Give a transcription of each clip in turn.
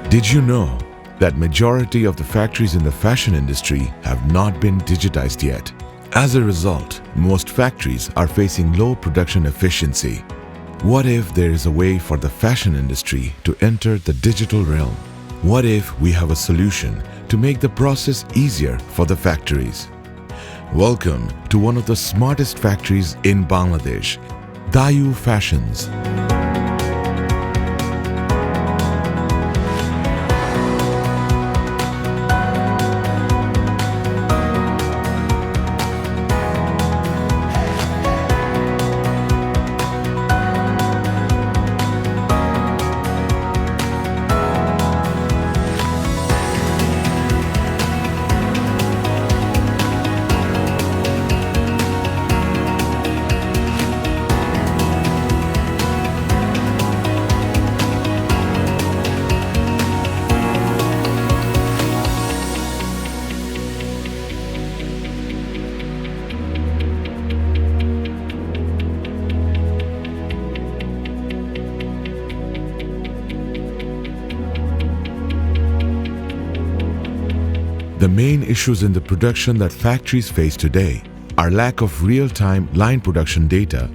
Did you know that majority of the factories in the fashion industry have not been digitized yet? As a result, most factories are facing low production efficiency. What if there is a way for the fashion industry to enter the digital realm? What if we have a solution to make the process easier for the factories? Welcome to one of the smartest factories in Bangladesh, Deayu Fashions. The main issues in the production that factories face today are lack of real-time line production data,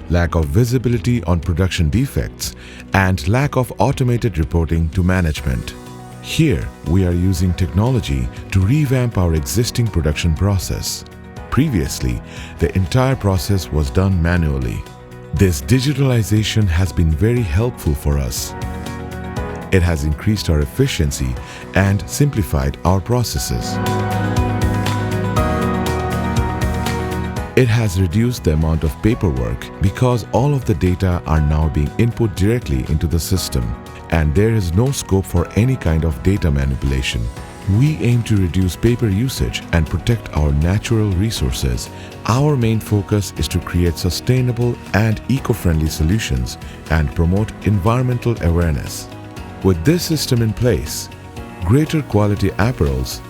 lack of visibility on production defects, and lack of automated reporting to management. Here, we are using technology to revamp our existing production process. Previously, the entire process was done manually. This digitalization has been very helpful for us. It has increased our efficiency and simplified our processes. It has reduced the amount of paperwork because all of the data are now being input directly into the system, and there is no scope for any kind of data manipulation. We aim to reduce paper usage and protect our natural resources. Our main focus is to create sustainable and eco-friendly solutions and promote environmental awareness. With this system in place, greater quality apparels,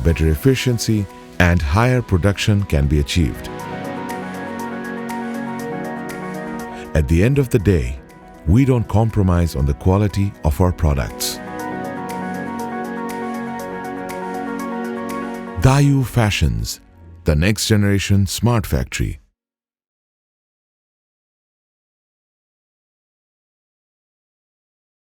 better efficiency, and higher production can be achieved. At the end of the day, we don't compromise on the quality of our products. Deayu Fashions, the next generation smart factory.